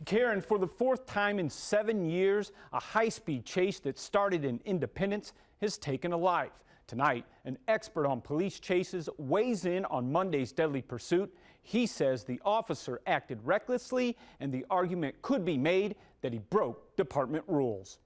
Karen, for the fourth time in 7 years, a high-speed chase that started in Independence has taken a life. Tonight, an expert on police chases weighs in on Monday's deadly pursuit. He says the officer acted recklessly, and the argument could be made that he broke department rules.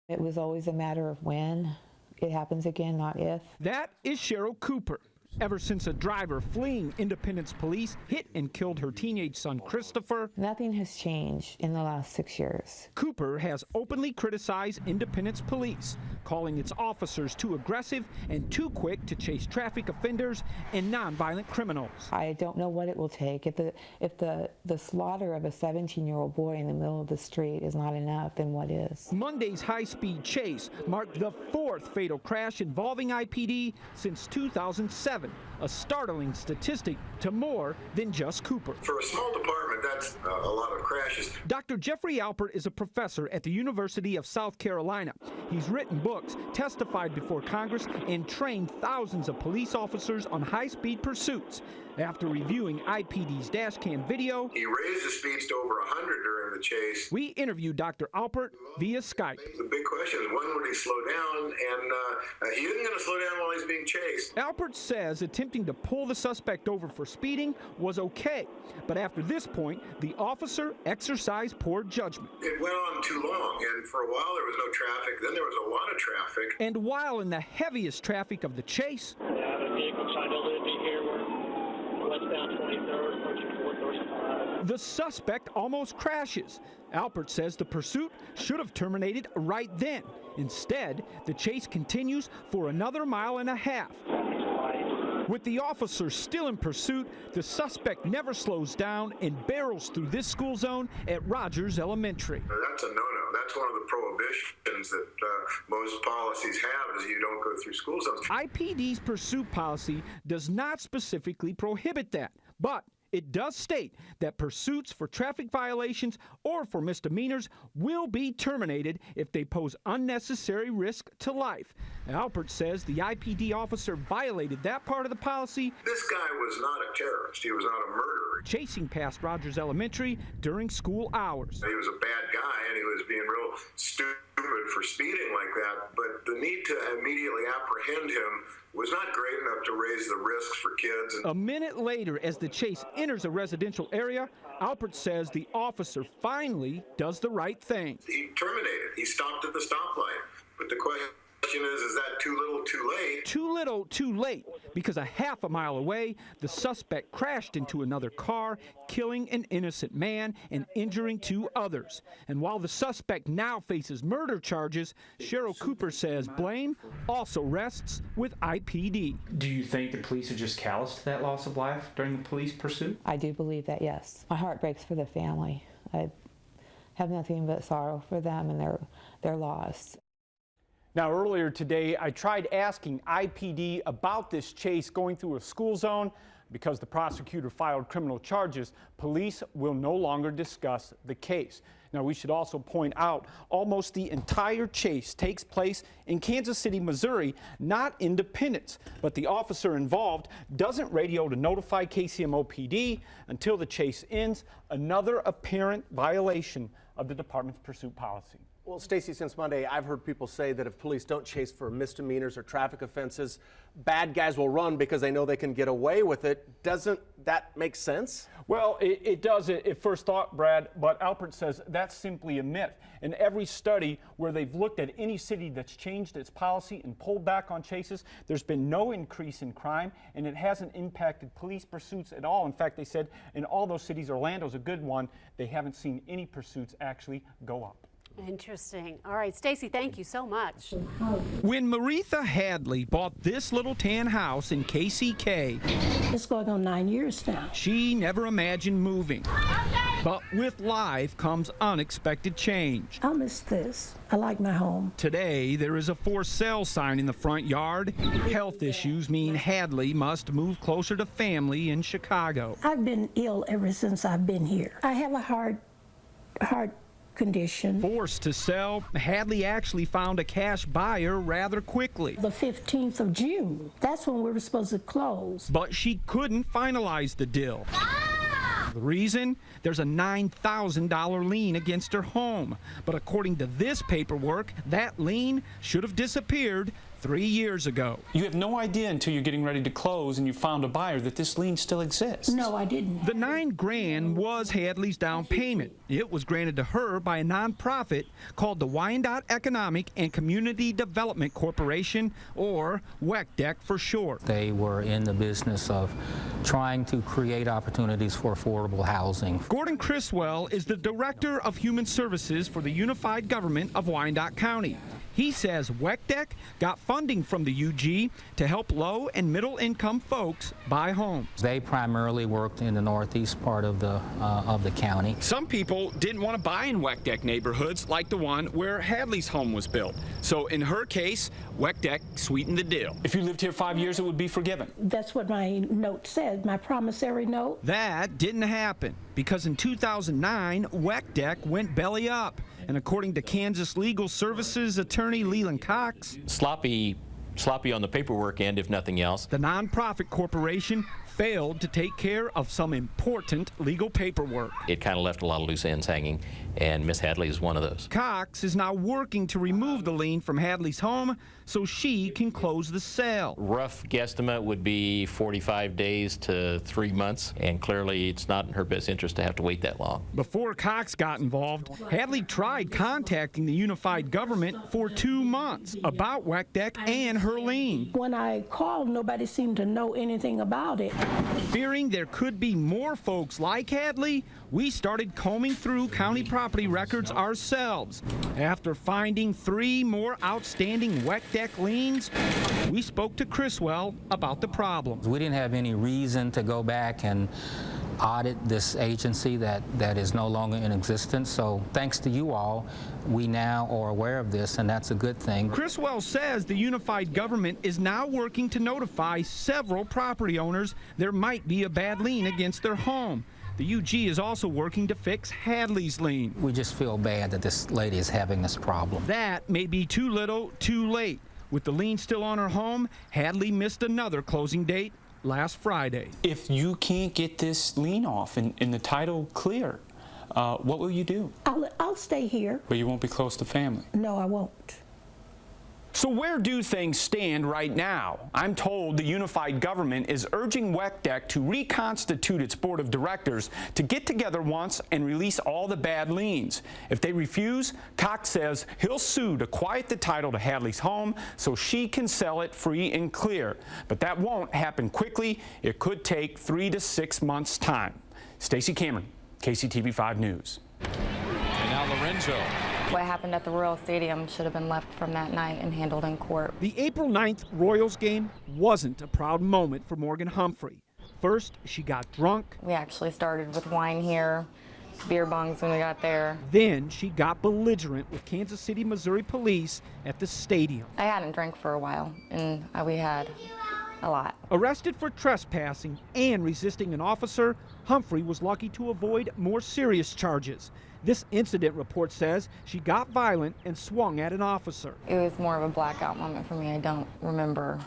It was always a matter of when it happens again, not if. That is Cheryl Cooper. Ever since a driver fleeing Independence police hit and killed her teenage son, Christopher, Nothing has changed in the last 6 years. Cooper has openly criticized Independence police, calling its officers too aggressive and too quick to chase traffic offenders and nonviolent criminals. I don't know what it will take. If the slaughter of a 17-year-old boy in the middle of the street is not enough, then what is? Monday's high-speed chase marked the fourth fatal crash involving IPD since 2007. A startling statistic to more than just Cooper. For a small department, that's a lot of crashes. Dr. Jeffrey Alpert is a professor at the University of South Carolina. He's written books, testified before Congress, and trained thousands of police officers on high-speed pursuits. After reviewing IPD's dashcam video, he raised the speeds to over 100 during the chase. We interviewed Dr. Alpert via Skype. The big question is, when would he slow down? And he isn't going to slow down while he's being chased. Alpert says attempting to pull the suspect over for speeding was okay, but after this point, the officer exercised poor judgment. It went on too long, and for a while there was no traffic, then there was a lot of traffic. And while in the heaviest traffic of the chase, I have a vehicle trying to lead me here. We're westbound 23rd, approaching 435. the suspect almost crashes. Alpert says the pursuit should have terminated right then. Instead, the chase continues for another mile and a half. With the officer still in pursuit, the suspect never slows down and barrels through this school zone at Rogers Elementary. That's a no-no. That's one of the prohibitions that most policies have, is you don't go through school zones. IPD's pursuit policy does not specifically prohibit that, but it does state that pursuits for traffic violations or for misdemeanors will be terminated if they pose unnecessary risk to life. Alpert says the IPD officer violated that part of the policy. This guy was not a terrorist. He was not a murderer. Chasing past Rogers Elementary during school hours. He was a bad guy, and he was being real stupid for speeding like that, but the need to immediately apprehend him was not great enough to raise the risks for kids. A minute later, as the chase enters a residential area, Alpert says the officer finally does the right thing. He terminated. He stopped at the stoplight. But the question is that too little, too late? Too little, too late, because a half a mile away, the suspect crashed into another car, killing an innocent man and injuring two others. And while the suspect now faces murder charges, Cheryl Cooper says blame also rests with IPD. Do you think the police are just callous to that loss of life during the police pursuit? I do believe that, yes. My heart breaks for the family. I have nothing but sorrow for them and their loss. Now, earlier today, I tried asking IPD about this chase going through a school zone. Because the prosecutor filed criminal charges, police will no longer discuss the case. Now, we should also point out almost the entire chase takes place in Kansas City, Missouri, not Independence. But the officer involved doesn't radio to notify KCMO PD until the chase ends, another apparent violation of the department's pursuit policy. Well, Stacey, since Monday, I've heard people say that if police don't chase for misdemeanors or traffic offenses, bad guys will run because they know they can get away with it. Doesn't that make sense? Well, it does at first thought, Brad, but Alpert says that's simply a myth. In every study where they've looked at any city that's changed its policy and pulled back on chases, there's been no increase in crime, and it hasn't impacted police pursuits at all. In fact, they said in all those cities, Orlando's a good one, they haven't seen any pursuits actually go up. Interesting. All right, Stacey, thank you so much. When Maritha Hadley bought this little tan house in KCK, it's going on 9 years now. She never imagined moving. But with life comes unexpected change. I'll miss this. I like my home. Today, there is a for sale sign in the front yard. Health issues mean Hadley must move closer to family in Chicago. I've been ill ever since I've been here. I have a heart condition. Forced to sell, Hadley actually found a cash buyer rather quickly. The 15th of June, that's when we were supposed to close. But she couldn't finalize the deal. The reason? There's a $9,000 lien against her home. But according to this paperwork, that lien should have disappeared 3 years ago. You have no idea until you're getting ready to close and you found a buyer that this lien still exists. No, I didn't. The $9,000 was Hadley's down payment. It was granted to her by a nonprofit called the Wyandotte Economic and Community Development Corporation, or WECDEC for short. They were in the business of trying to create opportunities for affordable housing. Gordon Criswell is the Director of Human Services for the Unified Government of Wyandotte County. He says WECDEC got funding from the UG to help low and middle income folks buy homes. They primarily worked in the northeast part of the county. Some people didn't want to buy in WECDEC neighborhoods like the one where Hadley's home was built. So in her case, WECDEC sweetened the deal. If you lived here 5 years, it would be forgiven. That's what my note said, my promissory note. That didn't happen because in 2009, WECDEC went belly up. And according to Kansas Legal Services attorney Leland Cox, sloppy on the paperwork end, if nothing else. The nonprofit corporation failed to take care of some important legal paperwork. It kind of left a lot of loose ends hanging, and Miss Hadley is one of those. Cox is now working to remove the lien from Hadley's home so she can close the sale. Rough guesstimate would be 45 days to 3 months, and clearly it's not in her best interest to have to wait that long. Before Cox got involved, Hadley tried contacting the unified government for 2 months about WECDEC and her lien. When I called, nobody seemed to know anything about it. Fearing there could be more folks like Hadley, we started combing through county property records ourselves. After finding 3 more outstanding WECDEC liens, we spoke to Criswell about the problem. We didn't have any reason to go back and audit this agency that is no longer in existence. So thanks to you all, we now are aware of this, and that's a good thing. Criswell says the unified government is now working to notify several property owners there might be a bad lien against their home. The UG is also working to fix Hadley's lien. We just feel bad that this lady is having this problem. That may be too little, too late. With the lien still on her home, Hadley missed another closing date last Friday. If you can't get this lien off and the title clear, what will you do? I'll stay here. But you won't be close to family. No, I won't. So where do things stand right now? I'm told the unified government is urging WECDEC to reconstitute its board of directors to get together once and release all the bad liens. If they refuse, Cox says he'll sue to quiet the title to Hadley's home so she can sell it free and clear. But that won't happen quickly. It could take 3 to 6 months' time. Stacey Cameron, KCTV 5 News. And now Lorenzo. What happened at the Royal Stadium should have been left from that night and handled in court. The April 9th Royals game wasn't a proud moment for Morgan Humphrey. First, she got drunk. We actually started with wine here, beer bongs when we got there. Then she got belligerent with Kansas City, Missouri police at the stadium. I hadn't drank for a while, and we had a lot. Arrested for trespassing and resisting an officer, Humphrey was lucky to avoid more serious charges. This incident report says she got violent and swung at an officer. It was more of a blackout moment for me. I don't remember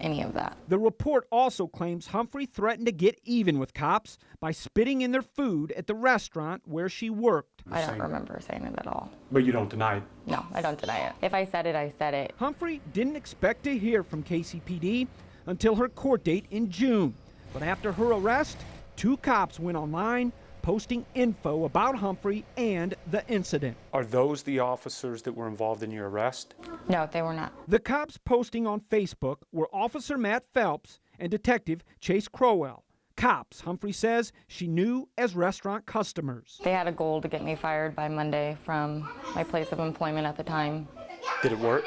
any of that. The report also claims Humphrey threatened to get even with cops by spitting in their food at the restaurant where she worked. I don't remember saying it at all. But you don't deny it? No, I don't deny it. If I said it, I said it. Humphrey didn't expect to hear from KCPD until her court date in June. But after her arrest, 2 cops went online posting info about Humphrey and the incident. Are those the officers that were involved in your arrest? No, they were not. The cops posting on Facebook were Officer Matt Phelps and Detective Chase Crowell. Cops, Humphrey says, she knew as restaurant customers. They had a goal to get me fired by Monday from my place of employment at the time. Did it work?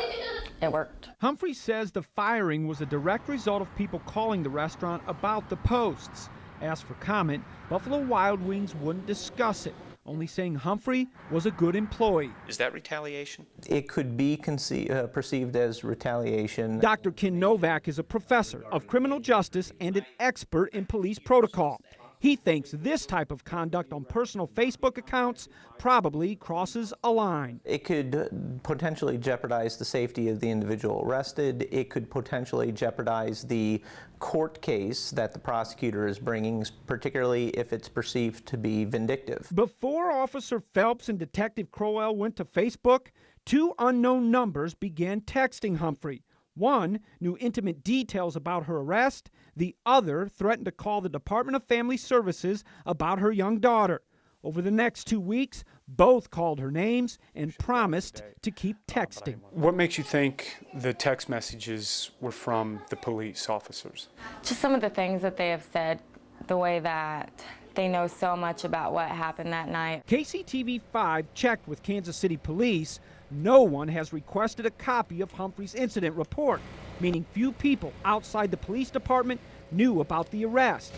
It worked. Humphrey says the firing was a direct result of people calling the restaurant about the posts. Asked for comment, Buffalo Wild Wings wouldn't discuss it, only saying Humphrey was a good employee. Is that retaliation? It could be perceived as retaliation. Dr. Ken Novak is a professor of criminal justice and an expert in police protocol. He thinks this type of conduct on personal Facebook accounts probably crosses a line. It could potentially jeopardize the safety of the individual arrested. It could potentially jeopardize the court case that the prosecutor is bringing, particularly if it's perceived to be vindictive. Before Officer Phelps and Detective Crowell went to Facebook, two unknown numbers began texting Humphrey. One knew intimate details about her arrest. The other threatened to call the Department of Family Services about her young daughter. Over the next 2 weeks, both called her names and promised to keep texting. What makes you think the text messages were from the police officers? Just some of the things that they have said, the way that they know so much about what happened that night. KCTV5 checked with Kansas City Police. No one has requested a copy of Humphrey's incident report, meaning few people outside the police department knew about the arrest.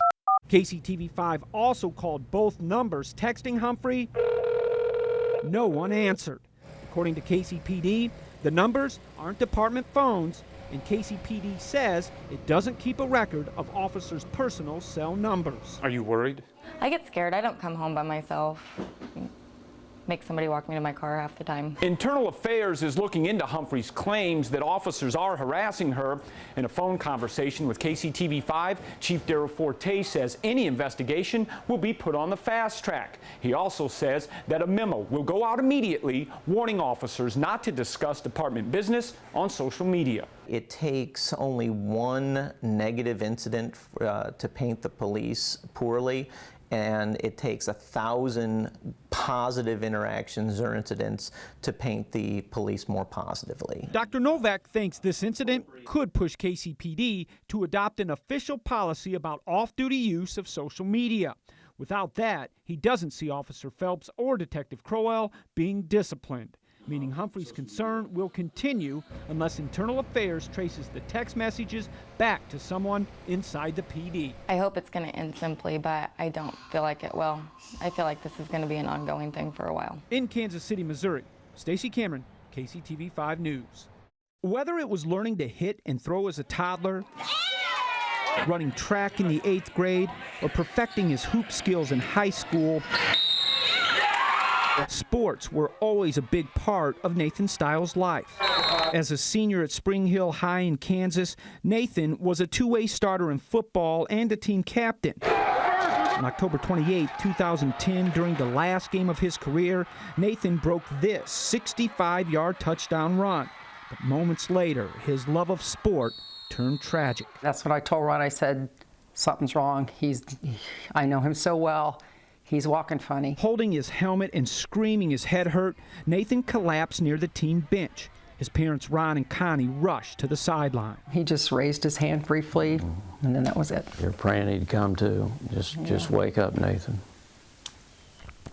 KCTV5 also called both numbers texting Humphrey. No one answered. According to KCPD, the numbers aren't department phones, and KCPD says it doesn't keep a record of officers' personal cell numbers. Are you worried? I get scared. I don't come home by myself. Make somebody walk me to my car half the time. Internal Affairs is looking into Humphrey's claims that officers are harassing her. In a phone conversation with KCTV5, Chief Darrell Forte says any investigation will be put on the fast track. He also says that a memo will go out immediately warning officers not to discuss department business on social media. It takes only one negative incident to paint the police poorly, and it takes 1,000 positive interactions or incidents to paint the police more positively. Dr. Novak thinks this incident could push KCPD to adopt an official policy about off-duty use of social media. Without that, he doesn't see Officer Phelps or Detective Crowell being disciplined, meaning Humphrey's concern will continue unless Internal Affairs traces the text messages back to someone inside the PD. I hope it's going to end simply, but I don't feel like it will. I feel like this is going to be an ongoing thing for a while. In Kansas City, Missouri, Stacey Cameron, KCTV5 News. Whether it was learning to hit and throw as a toddler, running track in the 8th grade, or perfecting his hoop skills in high school, sports were always a big part of Nathan Stiles' life. As a senior at Spring Hill High in Kansas, Nathan was a two-way starter in football and a team captain. On October 28, 2010, during the last game of his career, Nathan broke this 65-yard touchdown run. But moments later, his love of sport turned tragic. That's what I told Ron. I said, something's wrong. I know him so well. He's walking funny. Holding his helmet and screaming his head hurt, Nathan collapsed near the team bench. His parents, Ron and Connie, rushed to the sideline. He just raised his hand briefly, and then that was it. You're praying he'd come to. Just wake up, Nathan.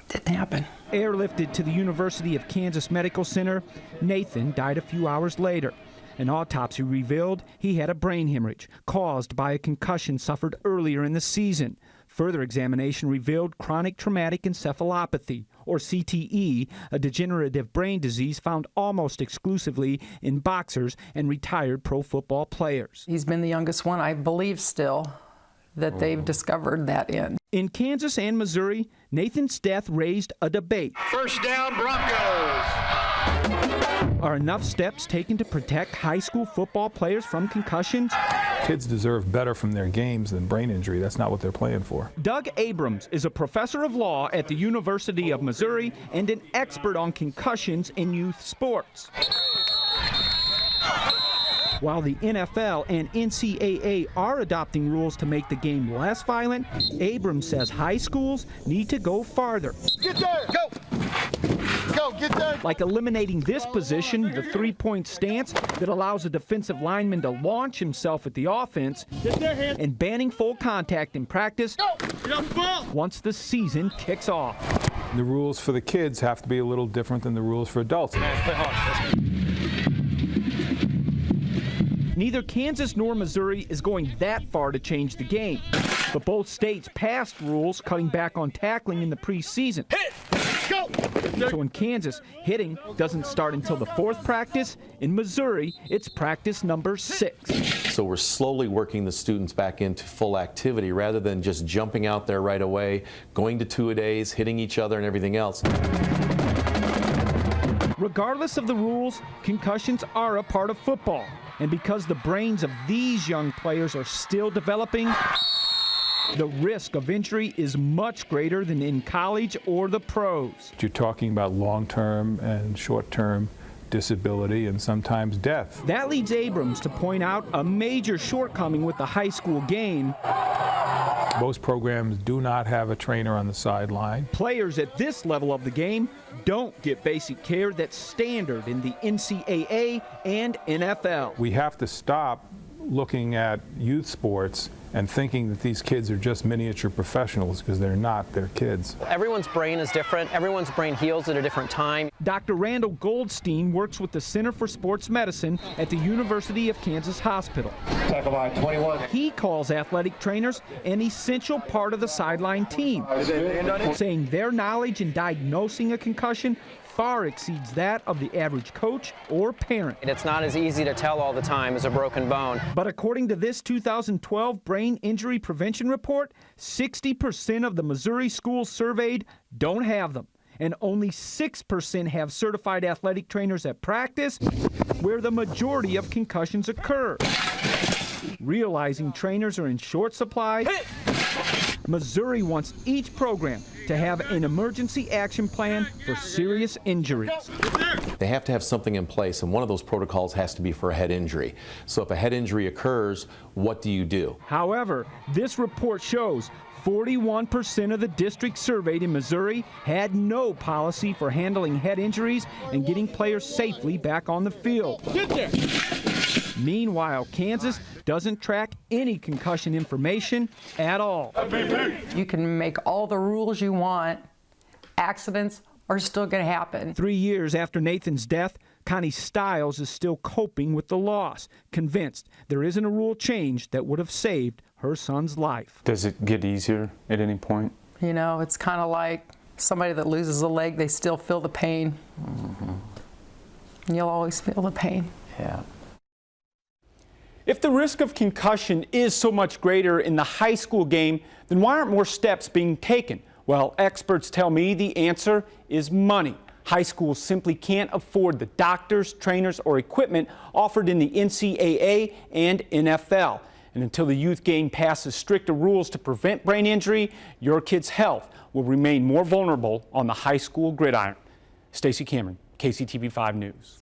Didn't happen. Airlifted to the University of Kansas Medical Center, Nathan died a few hours later. An autopsy revealed he had a brain hemorrhage caused by a concussion suffered earlier in the season. Further examination revealed chronic traumatic encephalopathy, or CTE, a degenerative brain disease found almost exclusively in boxers and retired pro football players. He's been the youngest one, I believe still, that they've discovered that in. In Kansas and Missouri, Nathan's death raised a debate. First down, Broncos. Are enough steps taken to protect high school football players from concussions? Kids deserve better from their games than brain injury. That's not what they're playing for. Doug Abrams is a professor of law at the University of Missouri and an expert on concussions in youth sports. While the NFL and NCAA are adopting rules to make the game less violent, Abrams says high schools need to go farther. Get there! Go! Go, get there! Like eliminating this position, the three-point stance that allows a defensive lineman to launch himself at the offense, and banning full contact in practice once the season kicks off. The rules for the kids have to be a little different than the rules for adults. Neither Kansas nor Missouri is going that far to change the game, but both states passed rules cutting back on tackling in the preseason. Hit! Go! So in Kansas, hitting doesn't start until the 4th practice. In Missouri, it's practice number 6. So we're slowly working the students back into full activity rather than just jumping out there right away, going to two-a-days, hitting each other and everything else. Regardless of the rules, concussions are a part of football. And because the brains of these young players are still developing, the risk of injury is much greater than in college or the pros. You're talking about long-term and short-term disability and sometimes death. That leads Abrams to point out a major shortcoming with the high school game. Most programs do not have a trainer on the sideline. Players at this level of the game don't get basic care that's standard in the NCAA and NFL. We have to stop looking at youth sports and thinking that these kids are just miniature professionals, because they're not, they're kids. Everyone's brain is different. Everyone's brain heals at a different time. Dr. Randall Goldstein works with the Center for Sports Medicine at the University of Kansas Hospital. Tackle by 21. He calls athletic trainers an essential part of the sideline team, saying their knowledge in diagnosing a concussion far exceeds that of the average coach or parent. It's not as easy to tell all the time as a broken bone. But according to this 2012 Brain Injury Prevention Report, 60% of the Missouri schools surveyed don't have them, and only 6% have certified athletic trainers at practice, where the majority of concussions occur. Realizing trainers are in short supply, Missouri wants each program to have an emergency action plan for serious injuries. They have to have something in place, and one of those protocols has to be for a head injury. So if a head injury occurs, what do you do? However, this report shows 41% of the districts surveyed in Missouri had no policy for handling head injuries and getting players safely back on the field. Get there! Meanwhile, Kansas doesn't track any concussion information at all. You can make all the rules you want. Accidents are still going to happen. 3 years after Nathan's death, Connie Stiles is still coping with the loss, convinced there isn't a rule change that would have saved her son's life. Does it get easier at any point? You know, it's kind of like somebody that loses a leg, they still feel the pain. You'll always feel the pain. Yeah. If the risk of concussion is so much greater in the high school game, then why aren't more steps being taken? Well, experts tell me the answer is money. High schools simply can't afford the doctors, trainers, or equipment offered in the NCAA and NFL. And until the youth game passes stricter rules to prevent brain injury, your kid's health will remain more vulnerable on the high school gridiron. Stacey Cameron, KCTV 5 News.